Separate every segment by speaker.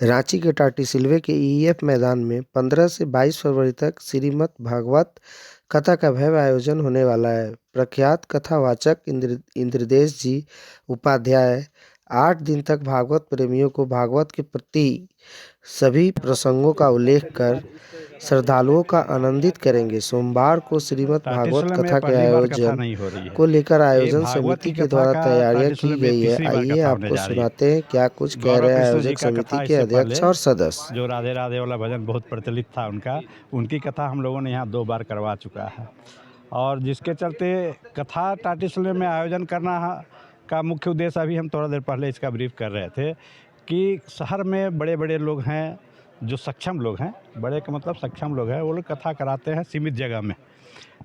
Speaker 1: रांची के टाटीसिलवे के ईएफ मैदान में 15 से 22 फरवरी तक श्रीमद् भागवत कथा का भव्य आयोजन होने वाला है। प्रख्यात कथावाचक इंद्रदेश जी उपाध्याय 8 दिन तक भागवत प्रेमियों को भागवत के प्रति सभी प्रसंगों का उल्लेख कर श्रद्धालुओं का आनंदित करेंगे। सोमवार को श्रीमद् भागवत
Speaker 2: टाटीसिलवे में
Speaker 1: कथा के
Speaker 2: पहली बार कथा
Speaker 1: आयोजन
Speaker 2: नहीं हो रही है।
Speaker 1: को लेकर
Speaker 2: ये
Speaker 1: आयोजन
Speaker 2: भागवत
Speaker 1: समिति
Speaker 2: की
Speaker 1: के
Speaker 2: कथा
Speaker 1: द्वारा
Speaker 2: का
Speaker 1: तैयारियां की
Speaker 2: टाटीसिलवे में
Speaker 1: गई है।
Speaker 2: तीसरी बार
Speaker 1: आइए
Speaker 2: कथा होने
Speaker 1: आपको
Speaker 2: जा रही है।
Speaker 1: सुनाते हैं क्या कुछ कह
Speaker 2: गौरव
Speaker 1: रहे हैं
Speaker 2: कृष्ण जी
Speaker 1: आयोजक
Speaker 2: का
Speaker 1: समिति
Speaker 2: कथा
Speaker 1: के
Speaker 2: इससे
Speaker 1: अध्यक्ष
Speaker 2: पहले
Speaker 1: और सदस्य।
Speaker 2: जो राधे राधे वाला भजन बहुत प्रचलित था उनकी कथा हम लोगों ने यहाँ 2 बार करवा चुका है। और जिसके चलते कथा टाटीसिलवे में आयोजन करना का मुख्य उद्देश्य अभी हम थोड़ा देर पहले इसका ब्रीफ कर रहे थे कि शहर में बड़े बड़े लोग हैं, जो सक्षम लोग हैं, बड़े का मतलब सक्षम लोग हैं, वो लोग कथा कराते हैं सीमित जगह में।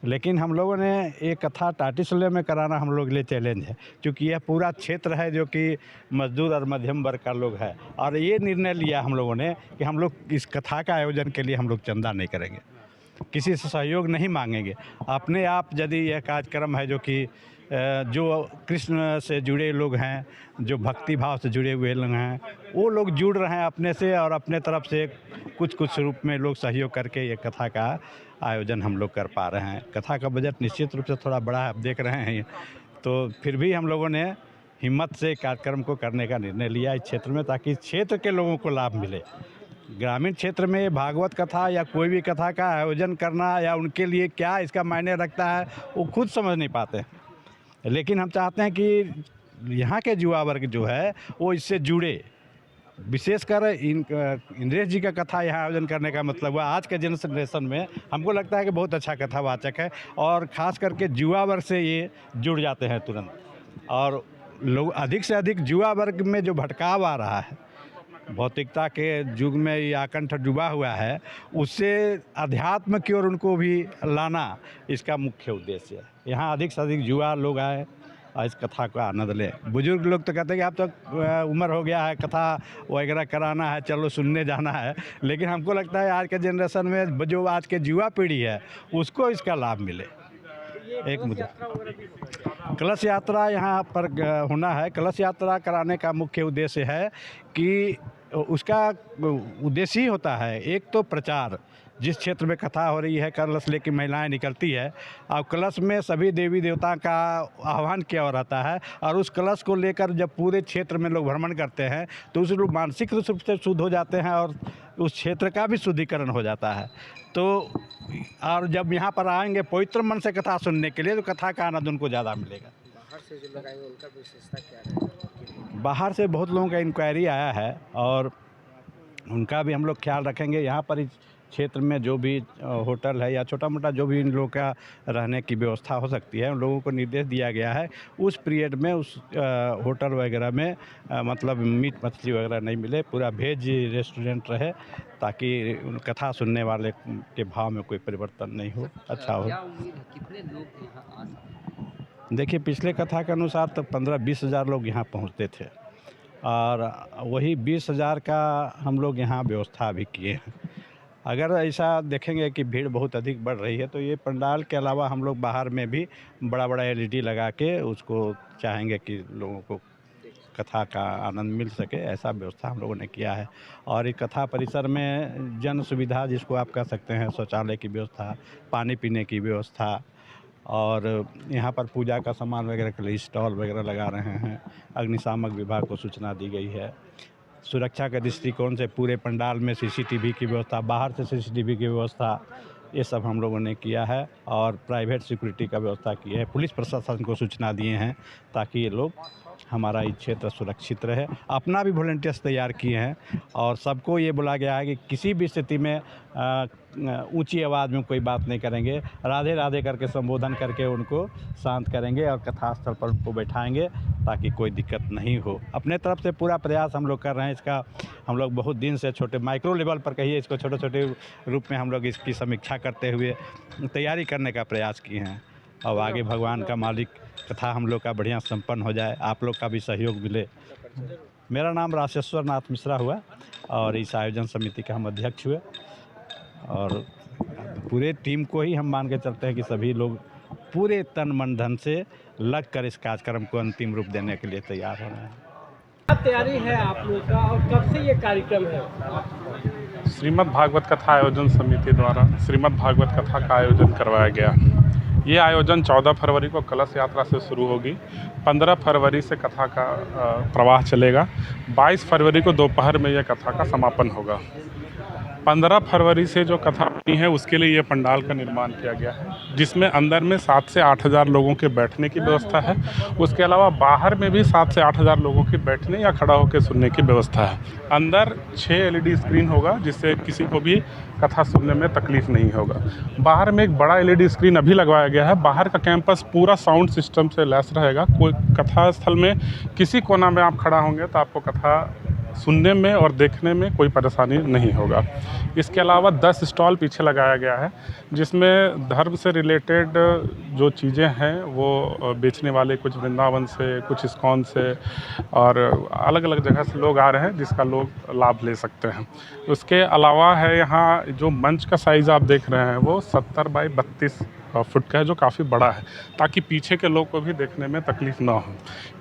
Speaker 2: लेकिन हम लोगों ने ये कथा टाटीसिलवे में कराना हम लोग के लिए चैलेंज है, क्योंकि यह पूरा क्षेत्र है जो कि मजदूर और मध्यम वर्ग का लोग है। और ये निर्णय लिया हम लोगों ने कि हम लोग इस कथा का आयोजन के लिए हम लोग चंदा नहीं करेंगे, किसी से सहयोग नहीं मांगेंगे। अपने आप यदि यह कार्यक्रम है जो कि जो कृष्ण से जुड़े लोग हैं, जो भक्ति भाव से जुड़े हुए लोग हैं, वो लोग जुड़ रहे हैं अपने से और अपने तरफ से कुछ रूप में लोग सहयोग करके ये कथा का आयोजन हम लोग कर पा रहे हैं। कथा का बजट निश्चित रूप से थोड़ा बड़ा है, आप देख रहे हैं, तो फिर भी हम लोगों ने हिम्मत से कार्यक्रम को करने का निर्णय लिया इस क्षेत्र में, ताकि इस क्षेत्र के लोगों को लाभ मिले। ग्रामीण क्षेत्र में भागवत कथा या कोई भी कथा का आयोजन करना या उनके लिए क्या इसका मायने रखता है वो खुद समझ नहीं पाते हैं। लेकिन हम चाहते हैं कि यहाँ के युवा वर्ग जो है वो इससे जुड़े। विशेषकर इंद्रेश जी का कथा यहाँ आयोजन करने का मतलब हुआ आज के जनरेशन में हमको लगता है कि बहुत अच्छा कथावाचक है, और ख़ास करके युवा वर्ग से ये जुड़ जाते हैं तुरंत। और लोग अधिक से अधिक युवा वर्ग में जो भटकाव आ रहा है, भौतिकता के युग में ये आकंठ डूबा हुआ है, उससे अध्यात्म की ओर उनको भी लाना इसका मुख्य उद्देश्य है। यहाँ अधिक से अधिक युवा लोग आए और इस कथा का आनंद लें। बुजुर्ग लोग तो कहते हैं कि अब तो उम्र हो गया है, कथा वगैरह कराना है, चलो सुनने जाना है। लेकिन हमको लगता है आज के जनरेशन में जो आज के युवा पीढ़ी है उसको इसका लाभ मिले। एक मुद्दा कलश यात्रा यहाँ पर होना है। कलश यात्रा कराने का मुख्य उद्देश्य है कि उसका उद्देश्य ही होता है, एक तो प्रचार, जिस क्षेत्र में कथा हो रही है कलश लेकर महिलाएं निकलती है और कलश में सभी देवी देवता का आह्वान किया रहता है, और उस कलश को लेकर जब पूरे क्षेत्र में लोग भ्रमण करते हैं तो उस लोग मानसिक रूप से शुद्ध हो जाते हैं और उस क्षेत्र का भी शुद्धिकरण हो जाता है। तो और जब यहाँ पर आएंगे पवित्र मन से कथा सुनने के लिए तो कथा का आनंद उनको ज़्यादा मिलेगा।
Speaker 1: बाहर से जो लोग आएंगे उनका विशेषता क्या रहेगा?
Speaker 2: बाहर से बहुत लोगों का इंक्वायरी आया है और उनका भी हम लोग ख्याल रखेंगे। यहाँ पर इस क्षेत्र में जो भी होटल है या छोटा मोटा जो भी इन लोगों का रहने की व्यवस्था हो सकती है, उन लोगों को निर्देश दिया गया है उस पीरियड में उस होटल वगैरह में मतलब मीट मछली वगैरह नहीं मिले, पूरा वेज रेस्टोरेंट रहे, ताकि कथा सुनने वाले के भाव में कोई परिवर्तन नहीं हो, अच्छा हो।
Speaker 1: कितने लोग यहाँ आ सकते हैं?
Speaker 2: देखिए, पिछले कथा के अनुसार तो 15-20 हज़ार लोग यहाँ पहुँचते थे, और वही 20,000 का हम लोग यहाँ व्यवस्था भी किए हैं। अगर ऐसा देखेंगे कि भीड़ बहुत अधिक बढ़ रही है तो ये पंडाल के अलावा हम लोग बाहर में भी बड़ा बड़ा एलईडी लगा के उसको चाहेंगे कि लोगों को कथा का आनंद मिल सके, ऐसा व्यवस्था हम लोगों ने किया है। और इस कथा परिसर में जन सुविधा जिसको आप कह सकते हैं, शौचालय की व्यवस्था, पानी पीने की व्यवस्था, और यहाँ पर पूजा का सामान वगैरह के लिए स्टॉल वगैरह लगा रहे हैं। अग्निशामक विभाग को सूचना दी गई है। सुरक्षा के दृष्टिकोण से पूरे पंडाल में सीसीटीवी की व्यवस्था, बाहर से सीसीटीवी की व्यवस्था, ये सब हम लोगों ने किया है। और प्राइवेट सिक्योरिटी का व्यवस्था की है। पुलिस प्रशासन को सूचना दिए हैं ताकि ये लोग हमारा ये क्षेत्र सुरक्षित रहे। अपना भी वॉलंटियर्स तैयार किए हैं और सबको ये बोला गया है कि किसी भी स्थिति में ऊंची आवाज़ में कोई बात नहीं करेंगे, राधे राधे करके संबोधन करके उनको शांत करेंगे और कथा स्थल पर उनको बैठाएंगे ताकि कोई दिक्कत नहीं हो। अपने तरफ से पूरा प्रयास हम लोग कर रहे हैं। इसका हम लोग बहुत दिन से छोटे माइक्रो लेवल पर कहिए, इसको छोटे छोटे रूप में हम लोग इसकी समीक्षा करते हुए तैयारी करने का प्रयास किए हैं। और आगे भगवान का मालिक कथा हम लोग का बढ़िया संपन्न हो जाए, आप लोग का भी सहयोग मिले। मेरा नाम राशेश्वर नाथ मिश्रा हुआ और इस आयोजन समिति के हम अध्यक्ष हुए, और पूरे टीम को ही हम मान के चलते हैं कि सभी लोग पूरे तन मन धन से लग कर इस कार्यक्रम को अंतिम रूप देने के लिए तैयार हो रहे हैं।
Speaker 3: तैयारी है आप लोग का और कब से ये कार्यक्रम है?
Speaker 4: श्रीमद् भागवत कथा आयोजन समिति द्वारा श्रीमद् भागवत कथा का आयोजन करवाया गया। ये आयोजन 14 फरवरी को कलश यात्रा से शुरू होगी। 15 फरवरी से कथा का प्रवाह चलेगा। 22 फरवरी को दोपहर में यह कथा का समापन होगा। 15 फरवरी से जो कथा होनी है उसके लिए ये पंडाल का निर्माण किया गया है, जिसमें अंदर में 7 से 8 हज़ार लोगों के बैठने की व्यवस्था है। उसके अलावा बाहर में भी 7 से 8 हज़ार लोगों की बैठने या खड़ा होकर सुनने की व्यवस्था है। अंदर 6 LED स्क्रीन होगा, जिससे किसी को भी कथा सुनने में तकलीफ नहीं होगा। बाहर में एक बड़ा LED स्क्रीन अभी लगवाया गया है। बाहर का कैंपस पूरा साउंड सिस्टम से लैस रहेगा। कोई कथा स्थल में किसी कोना में आप खड़ा होंगे तो आपको कथा सुनने में और देखने में कोई परेशानी नहीं होगा। इसके अलावा 10 स्टॉल पीछे लगाया गया है, जिसमें धर्म से रिलेटेड जो चीज़ें हैं वो बेचने वाले कुछ वृंदावन से, कुछ इस्कॉन से और अलग अलग जगह से लोग आ रहे हैं, जिसका लोग लाभ ले सकते हैं। उसके अलावा है यहाँ जो मंच का साइज़ आप देख रहे हैं वो 70 बाई 32 फुट का है, जो काफ़ी बड़ा है, ताकि पीछे के लोग को भी देखने में तकलीफ़ ना हो।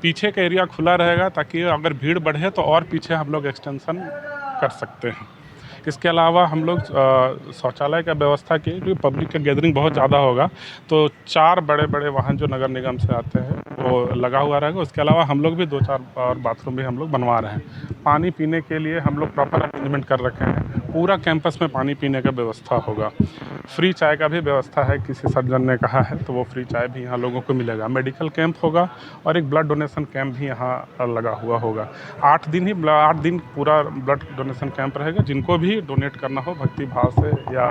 Speaker 4: पीछे का एरिया खुला रहेगा ताकि अगर भीड़ बढ़े तो और पीछे हम लोग एक्सटेंशन कर सकते हैं। इसके अलावा हम लोग शौचालय का व्यवस्था की, क्योंकि पब्लिक का गैदरिंग बहुत ज़्यादा होगा, तो 4 बड़े बड़े वाहन जो नगर निगम से आते हैं वो लगा हुआ रहेगा। उसके अलावा हम लोग भी 2-4 और बाथरूम भी हम लोग बनवा रहे हैं। पानी पीने के लिए हम लोग प्रॉपर अरेंजमेंट कर रखे हैं। पूरा कैंपस में पानी पीने का व्यवस्था होगा। फ्री चाय का भी व्यवस्था है, किसी सज्जन ने कहा है तो वो फ्री चाय भी यहाँ लोगों को मिलेगा। मेडिकल कैंप होगा और एक ब्लड डोनेशन कैंप भी यहाँ लगा हुआ होगा। 8 दिन पूरा ब्लड डोनेशन कैंप रहेगा। जिनको भी डोनेट करना हो भक्ति भाव से या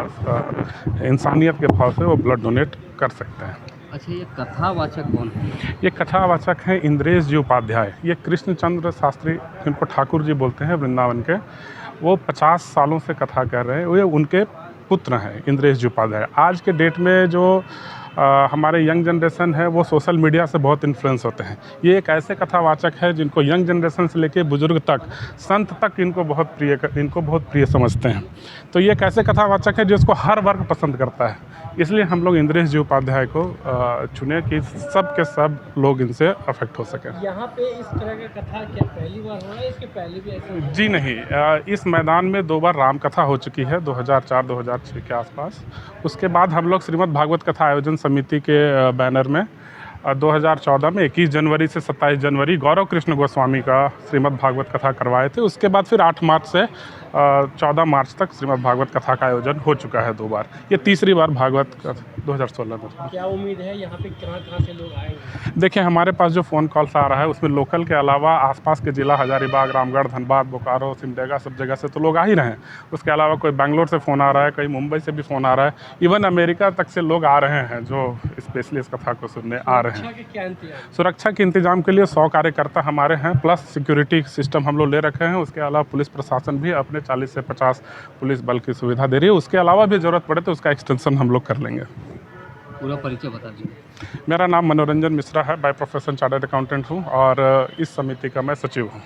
Speaker 4: इंसानियत के भाव से वो ब्लड डोनेट कर सकते हैं।
Speaker 3: अच्छा, ये कथावाचक कौन है?
Speaker 4: ये कथावाचक हैं इंद्रेश जी उपाध्याय। ये कृष्णचंद्र शास्त्री, जिनको ठाकुर जी बोलते हैं वृंदावन के, वो 50 सालों से कथा कर रहे हैं। ये उनके पुत्र हैं इंद्रेश जी उपाध्याय। आज के डेट में जो हमारे यंग जनरेशन है वो सोशल मीडिया से बहुत इन्फ्लुएंस होते हैं। ये एक ऐसे कथावाचक है जिनको यंग जनरेशन से लेकर बुजुर्ग तक, संत तक इनको बहुत प्रिय समझते हैं। तो ये एक ऐसे कथावाचक है जिसको हर वर्ग पसंद करता है। इसलिए हम लोग इंद्रेश जी उपाध्याय को चुने कि सब के सब लोग इनसे अफेक्ट हो सकें।
Speaker 3: यहाँ पे इस तरह का कथा क्या पहली बार हो रहा है? इसके पहले भी ऐसा हुआ?
Speaker 4: जी नहीं, इस मैदान में 2 बार राम कथा हो चुकी है, 2004-2006 के आसपास। उसके बाद हम लोग श्रीमद् भागवत कथा आयोजन समिति के बैनर में 2014 में 21 जनवरी से 27 जनवरी गौरव कृष्ण गोस्वामी का श्रीमद् भागवत कथा करवाए थे। उसके बाद फिर 8 मार्च से 14 मार्च तक श्रीमद् भागवत कथा का आयोजन हो चुका है 2 बार। ये तीसरी बार भागवत 2016 में।
Speaker 3: क्या उम्मीद है यहाँ पे कहाँ से लोग आएंगे?
Speaker 4: देखिए, हमारे पास जो फ़ोन कॉल्स आ रहा है उसमें लोकल के अलावा आसपास के ज़िला हजारीबाग, रामगढ़, धनबाद, बोकारो, सिमडेगा, सब जगह से तो लोग आ ही रहे हैं। उसके अलावा कोई बेंगलोर से फ़ोन आ रहा है, कहीं मुंबई से भी फ़ोन आ रहा है, इवन अमेरिका तक से लोग आ रहे हैं जो स्पेशली इस कथा को सुनने आ रहे हैं। सुरक्षा के इंतजाम के लिए 100 कार्यकर्ता हमारे हैं, प्लस सिक्योरिटी सिस्टम हम लोग ले रखे हैं। उसके अलावा पुलिस प्रशासन भी अपने 40 से 50 पुलिस बल की सुविधा दे रही है। उसके अलावा भी ज़रूरत पड़े तो उसका एक्सटेंशन हम लोग कर लेंगे।
Speaker 3: पूरा परिचय बता दीजिए।
Speaker 4: मेरा नाम मनोरंजन मिश्रा है, बाय प्रोफेशन चार्टर्ड अकाउंटेंट हूँ और इस समिति का मैं सचिव हूँ।